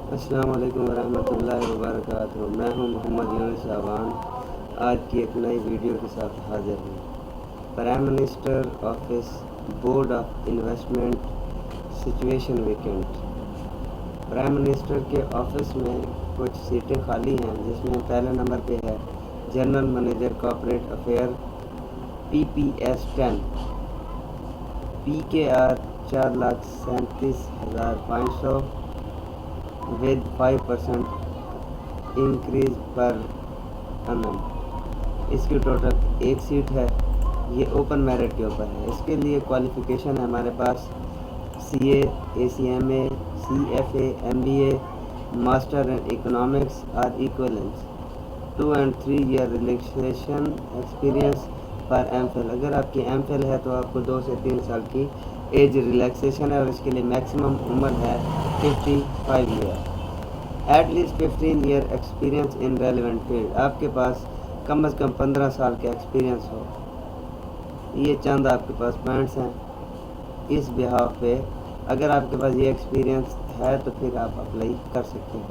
अस्सलाम वालेकुम वरहमतुल्लाहि वबरकातुहू। मैं हूं मोहम्मद यूनुस अवान। आज की एक नई वीडियो के साथ हाजिर हूं। Prime minister office board of investment situation vacant. Prime minister के ऑफिस में कुछ सीटें खाली हैं, जिसमें पहले नंबर पे है general manager corporate affair PPS 10 PKR 4,37,500 with 5% increase पर annum। इसकी टोटल एक सीट है। ये ओपन मेरिट के ऊपर है। इसके लिए क्वालिफ़िकेशन है हमारे पास CA, ACMA, CFA, MBA, master in economics or equivalence, 2 and 3 year relaxation experience पर MPhil। अगर आपकी MPhil है तो आपको 2 से 3 साल की एज रिलैक्सेशन है और इसके लिए मैक्सिमम उम्र है 55 year. At least 15 year experience in relevant field. आपके पास कम से कम 15 साल का एक्सपीरियंस हो। ये चंद आपके पास पॉइंट्स हैं। इस बिहाफ पे अगर आपके पास ये एक्सपीरियंस है तो फिर आप अप्लाई कर सकते हैं।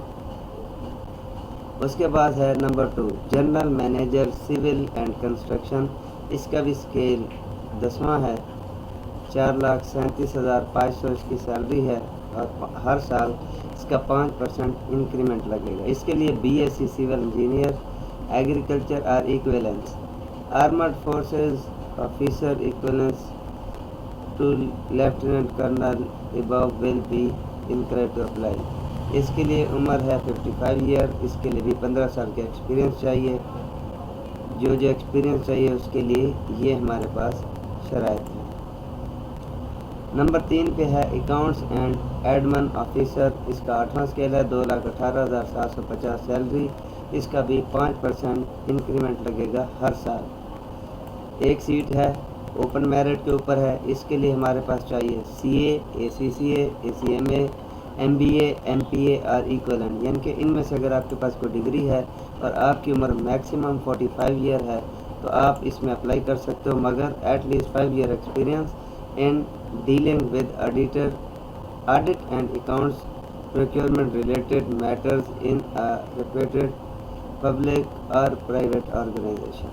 उसके बाद है number 2 general manager civil and construction. इसका भी स्केल 10वां है। 4,37,500 इसकी सैलरी है और हर साल इसका 5% इंक्रीमेंट लगेगा। इसके लिए BSc civil engineer, agriculture or equivalence, armed forces officer equivalence to lieutenant colonel above will be encourage to apply. इसके लिए उम्र है 55 ईयर। इसके लिए भी 15 साल का एक्सपीरियंस चाहिए। जो एक्सपीरियंस चाहिए उसके लिए ये हमारे पास शराइत है। नंबर 3 पे है अकाउंट्स एंड एडमिन ऑफिसर। इसका 8वां स्केल है। 2,18,750 सैलरी। इसका भी 5% इंक्रीमेंट लगेगा हर साल। एक सीट है, ओपन मेरिट के ऊपर है। इसके लिए हमारे पास चाहिए CA, ACCA, ACMA, MBA, MPA और इक्वलेंट, यानी कि इनमें से अगर आपके पास कोई डिग्री है और आपकी उम्र मैक्सिमम 45 ईयर है तो आप इसमें अप्लाई कर सकते हो, मगर at least 5 year experience in dealing with audit and accounts procurement related matters in a reputed public और प्राइवेट ऑर्गेनाइजेशन।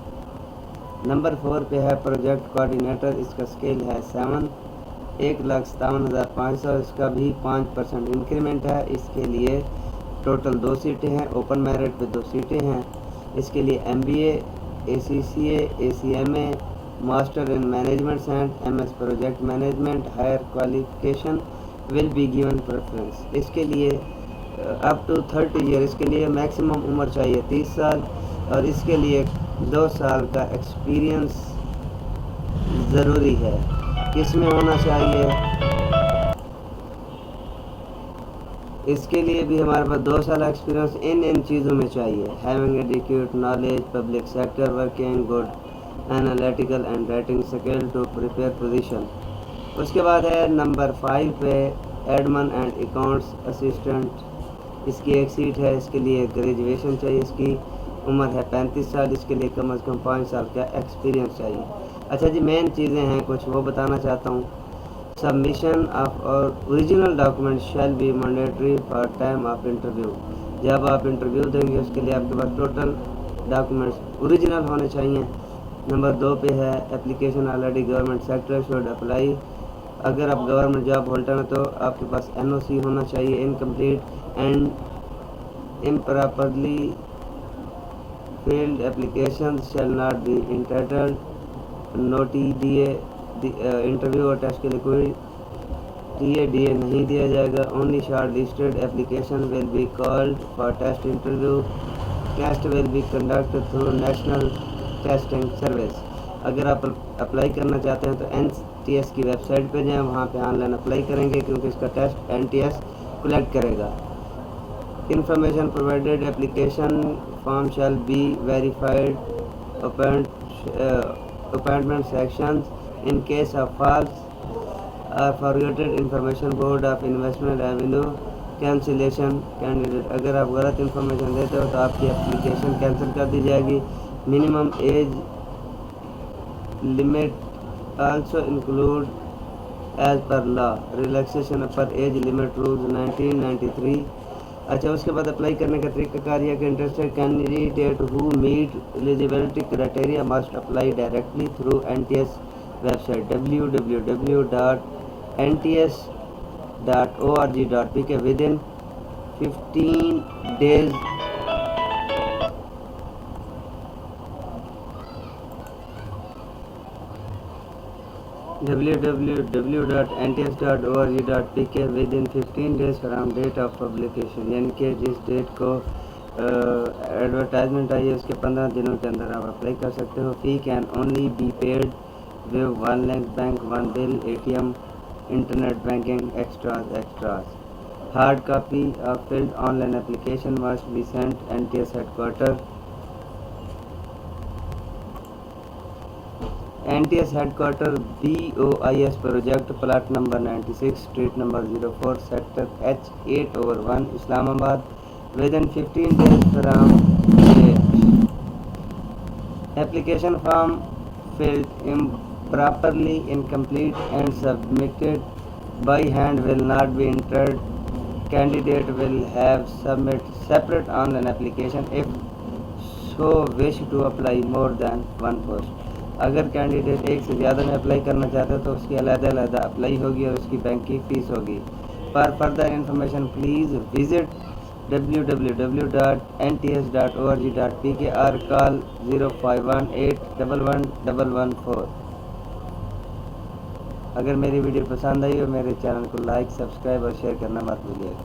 नंबर 4 पे है प्रोजेक्ट कोऑर्डिनेटर। इसका स्केल है 7, 1,57,500। इसका भी 5% इंक्रीमेंट है। इसके लिए टोटल 2 सीटें हैं। ओपन मेरिट पे 2 सीटें हैं। इसके लिए MBA, ACCA, ACMA, master in management and MS project management. Higher qualification will be given preference. इसके लिए अप टू 30 ईयर। इसके लिए मैक्सिमम उम्र चाहिए 30 साल और इसके लिए 2 साल का एक्सपीरियंस ज़रूरी है। किसमें होना चाहिए? इसके लिए भी हमारे पास 2 साल एक्सपीरियंस इन चीज़ों में चाहिए। Having adequate knowledge, public sector working, good analytical and writing skill to prepare position. उसके बाद है नंबर 5 पे एडमिन एंड अकाउंट्स असिस्टेंट। इसकी एक सीट है। इसके लिए ग्रेजुएशन चाहिए। इसकी उम्र है 35 साल। इसके लिए कम से कम 5 साल का एक्सपीरियंस चाहिए। अच्छा जी, मेन चीज़ें हैं कुछ वो बताना चाहता हूँ। Submission of original document shall be mandatory for time of interview. जब आप इंटरव्यू देंगे उसके लिए आपके पास टोटल डॉक्यूमेंट्स ओरिजिनल होने चाहिए। नंबर 2 पे है application already government sector should apply. अगर आप गवर्नमेंट जॉब होल्डर हैं तो आपके पास NOC होना चाहिए। Incomplete and improperly filled application shall not be entitled नोटी दिए। इंटरव्यू और टेस्ट के लिए कोई DA नहीं दिया जाएगा। Only short listed application will be called for test interview. Test will be conducted through national testing service. अगर आप अप्लाई करना चाहते हैं तो NTS की वेबसाइट पे जाएं, वहाँ पे ऑनलाइन अप्लाई करेंगे क्योंकि इसका टेस्ट NTS कलेक्ट करेगा। Information provided application form shall be verified appointment sections in case of false or forgotten information board of investment avenue cancellation candidate। अगर आप गलत इंफॉर्मेशन देते हो तो आपकी एप्लीकेशन कैंसिल कर दी जाएगी। Minimum age limit also include age per law relaxation per age limit rules 1993 अच्छा, उसके बाद अप्लाई करने का तरीक़ाकार यह कि interested candidate who meet eligibility criteria must apply directly through NTS website www.nts.org.pk within 15 days www.nts.org.pk within 15 days from date of publication, यानी कि जिस डेट को एडवर्टाइजमेंट आई है उसके 15 दिनों के अंदर आप अप्लाई कर सकते हो। Fee can only be paid with 1 link bank 1 bill ATM internet banking extras. Hard copy of filled online application must be sent NTS headquarter BOIS project, plot number 96, street number 04, sector H8/1, Islamabad within 15 days from date. Application form filled improperly, incomplete and submitted by hand will not be entered. Candidate will have submit separate online application if so wish to apply more than one post. अगर candidate एक से ज़्यादा में apply करना चाहते हो तो उसकी अलग-अलग अप्लाई होगी और उसकी बैंक की फ़ीस होगी। For further information please visit www.nts.org.pk or call 0518111114। अगर मेरी वीडियो पसंद आई हो मेरे चैनल को लाइक, सब्सक्राइब और शेयर करना मत भूलिएगा।